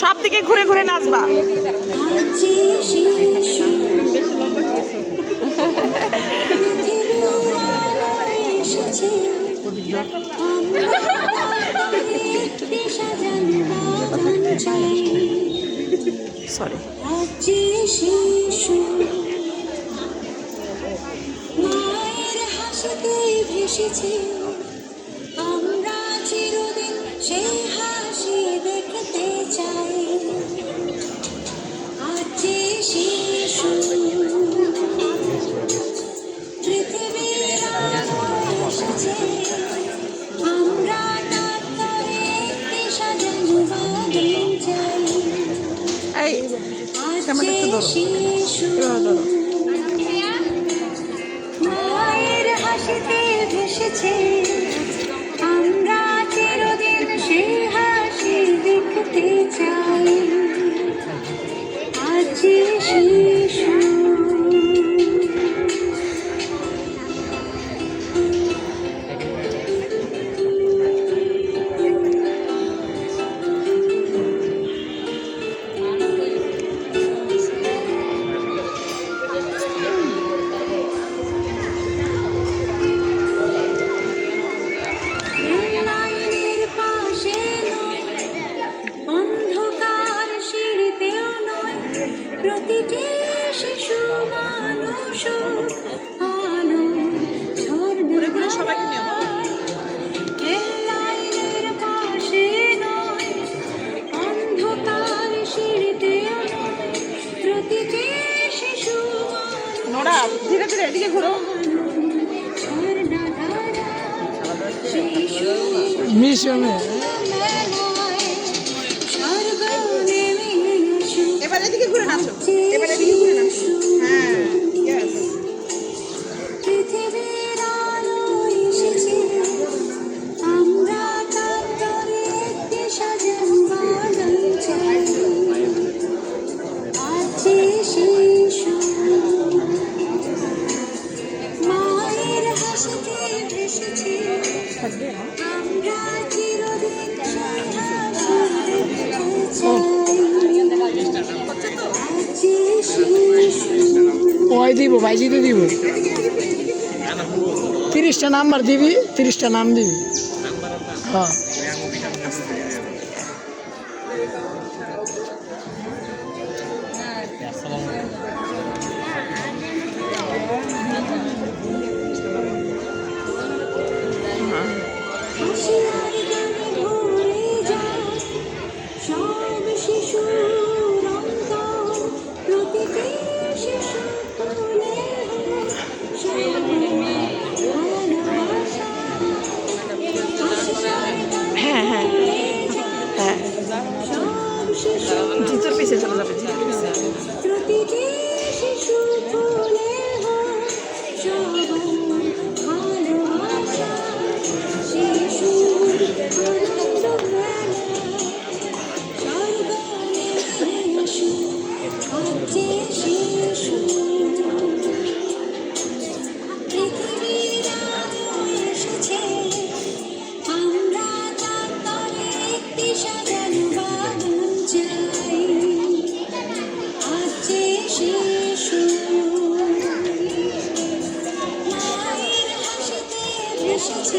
সব দিকে ঘুরে ঘুরে নাচবা। সরি মায়ের হাসিতে ভেসেছি আমরা চিরদিন সেই হাসি দেখতে চাই। আজ যে শিশু পৃথিবীর আলোয় এসেছে আমরা তার তরে একটি সাজানো বাগান চাই। এই আজ যে শিশু মায়ের হাসিতে ভেসেছে আমরা চিরদিন সেই হাসি দেখতে চাই। আজ যে শিশু লাইনের পাশে নয় অন্ধকার সিঁড়িতেও নয় প্রতিটি শিশু মানুষ আলো ঝর্ণা লাইনের পাশে নয় অন্ধকার সিঁড়িতেও নয় প্রতিটি শিশু নোরা ধীরে ধীরে এদিকে ঘুরো। এবার এদিকে ঘুরে নাচো, এবার এদিকে ঘুরে নাচো। হ্যাঁ yes. পৃথিবীর আলো এসেছে আমরা তার তরে একটি সাজানো বাগান চাই। আজ যে শিশু মায়ের হাসিতে ভেসেছে আমরা চিরদিন সেই হাসি দেখতে চাই। আজ যে শিশু ওই দিব ভাইজিতে দিব 30টা নাম্বার দিবি 30টা নাম দিবি। হ্যাঁ হাসিয়ার গানে ভরে যায় সব শিশুর অন্তর প্রতিটি শিশু তুলে ভালোবাসা। হাসিয়ার গানে হ্যাঁ হ্যাঁ হ্যাঁ সব শিশু জিতুর পিছে চলে যাবে, জিতুর পিছে। প্রতিটি শিশু তুলে সবার ভালোবাসা। শিশুর আনন্দ মেলা স্বর্গনে আসু। আজ যে শিশু পৃথিবীর আলোয় এসেছে আমরা তার তরে একটি সাজানো বাগান চাই। আজ যে শিশু মায়ের হাসিতে ভেসেছে